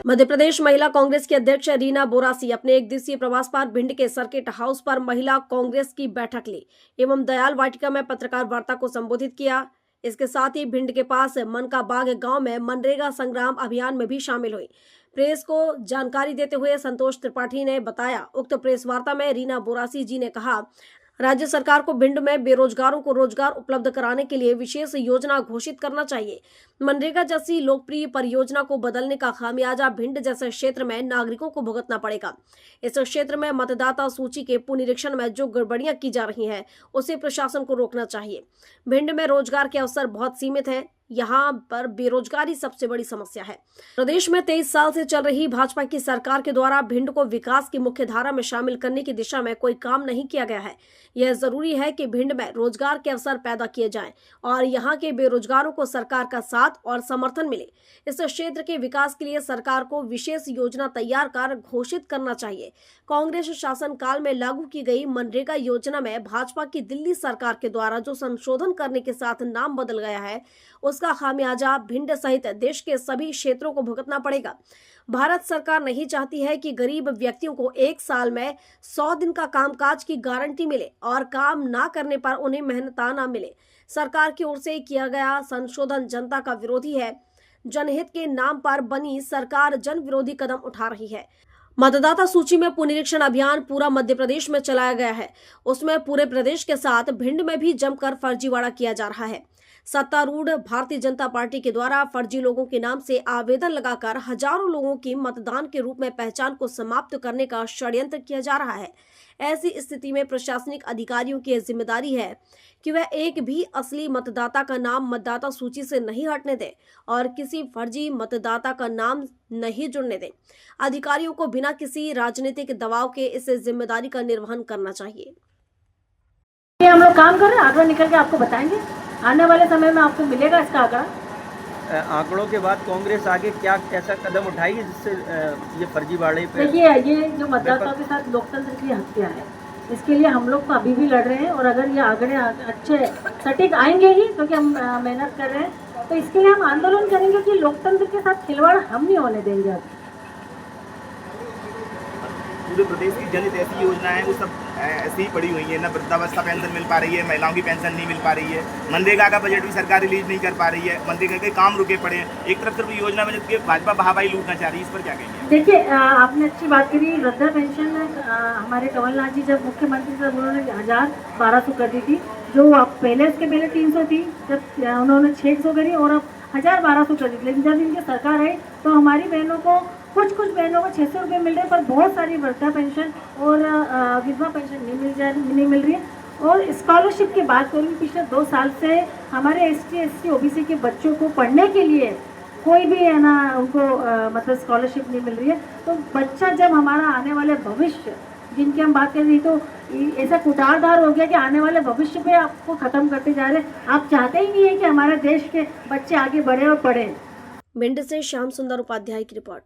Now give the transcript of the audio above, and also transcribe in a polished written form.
मध्य प्रदेश महिला कांग्रेस की अध्यक्ष रीना बोरासी अपने एक दिवसीय प्रवास पर भिंड के सर्किट हाउस पर महिला कांग्रेस की बैठक ली एवं दयाल वाटिका में पत्रकार वार्ता को संबोधित किया। इसके साथ ही भिंड के पास मनका बाग गांव में मनरेगा संग्राम अभियान में भी शामिल हुई। प्रेस को जानकारी देते हुए संतोष त्रिपाठी ने बताया, उक्त प्रेस वार्ता में रीना बोरासी जी ने कहा, राज्य सरकार को भिंड में बेरोजगारों को रोजगार उपलब्ध कराने के लिए विशेष योजना घोषित करना चाहिए। मनरेगा जैसी लोकप्रिय परियोजना को बदलने का खामियाजा भिंड जैसे क्षेत्र में नागरिकों को भुगतना पड़ेगा। इस क्षेत्र में मतदाता सूची के पुनरीक्षण में जो गड़बड़ियां की जा रही हैं, उसे प्रशासन को रोकना चाहिए। भिंड में रोजगार के अवसर बहुत सीमित हैं, यहाँ पर बेरोजगारी सबसे बड़ी समस्या है। प्रदेश में 23 साल से चल रही भाजपा की सरकार के द्वारा भिंड को विकास की मुख्य धारा में शामिल करने की दिशा में कोई काम नहीं किया गया है। यह जरूरी है कि भिंड में रोजगार के अवसर पैदा किए जाएं और यहाँ के बेरोजगारों को सरकार का साथ और समर्थन मिले। इस क्षेत्र के विकास के लिए सरकार को विशेष योजना तैयार कर घोषित करना चाहिए। कांग्रेस शासन काल में लागू की गई मनरेगा योजना में भाजपा की दिल्ली सरकार के द्वारा जो संशोधन करने के साथ नाम बदल गया है, उसका खामियाजा भिंड सहित देश के सभी क्षेत्रों को भुगतना पड़ेगा। भारत सरकार नहीं चाहती है कि गरीब व्यक्तियों को एक साल में 100 दिन का कामकाज की गारंटी मिले और काम ना करने पर उन्हें मेहनताना मिले। सरकार की ओर से किया गया संशोधन जनता का विरोधी है। जनहित के नाम पर बनी सरकार जन विरोधी कदम उठा रही है। मतदाता सूची में पुनरीक्षण अभियान पूरा मध्य प्रदेश में चलाया गया है, उसमें पूरे प्रदेश के साथ भिंड में भी जमकर फर्जीवाड़ा किया जा रहा है। सत्तारूढ़ भारतीय जनता पार्टी के द्वारा फर्जी लोगों के नाम से आवेदन लगाकर हजारों लोगों की मतदान के रूप में पहचान को समाप्त करने का षड्यंत्र किया जा रहा है। ऐसी स्थिति में प्रशासनिक अधिकारियों की जिम्मेदारी है कि वह एक भी असली मतदाता का नाम मतदाता सूची से नहीं हटने दें और किसी फर्जी मतदाता का नाम नहीं जुड़ने दें। अधिकारियों को बिना किसी राजनीतिक दबाव के इस जिम्मेदारी का निर्वहन करना चाहिए। हम लोग काम कर रहे हैं, आंकड़ा निकल के आपको बताएंगे। आने वाले समय में आपको मिलेगा इसका आंकड़ा। आंकड़ों के बाद कांग्रेस आगे क्या ऐसा कदम उठाएगी जिससे ये फर्जीवाड़े पे? देखिए, ये जो मतदाताओं के साथ लोकतंत्र की हत्या है, इसके लिए हम लोग तो अभी भी लड़ रहे हैं और अगर ये आंकड़े अच्छे सटीक आएंगे ही, क्योंकि हम मेहनत कर रहे हैं, तो इसके लिए हम आंदोलन करेंगे कि लोकतंत्र के साथ खिलवाड़ हम नहीं होने देंगे। अब पूरे प्रदेश की जनहित ऐसी योजना है, वो सब ऐसी ही पड़ी हुई है। ना वृद्धावस्था पेंशन मिल पा रही है, महिलाओं की पेंशन नहीं मिल पा रही है, मनरेगा का बजट भी सरकार रिलीज नहीं कर पा रही है, मनरेगा के काम रुके पड़े हैं। एक तरफ सिर्फ योजना बजट के भाजपा बहाबाही लूटना चाह रही है, इस पर क्या कहेंगे? देखिए, आपने अच्छी बात करी। वृद्धा पेंशन हमारे कमलनाथ जी जब मुख्यमंत्री थे, उन्होंने 1200 कर दी थी, जो पहले उसके पहले 300 थी, जब उन्होंने 600 करी और अब 1200 कर दी। लेकिन जब इनकी सरकार आई तो हमारी बहनों को कुछ बहनों को 600 रुपये मिल रहे हैं, पर बहुत सारी वृद्धा पेंशन और विधवा पेंशन नहीं मिल रही है। और स्कॉलरशिप की बात करूँ, पिछले 2 साल से हमारे ST SC OBC के बच्चों को पढ़ने के लिए कोई भी है ना, उनको मतलब स्कॉलरशिप नहीं मिल रही है। तो बच्चा जब हमारा आने वाले भविष्य जिनकी हम बात कर रही, तो ऐसा कुटारदार हो गया कि आने वाले भविष्य पे आपको ख़त्म करते जा रहे हैं। आप चाहते ही नहीं है कि हमारे देश के बच्चे आगे बढ़े और पढ़ें। भिंड से श्याम सुंदर उपाध्याय की रिपोर्ट।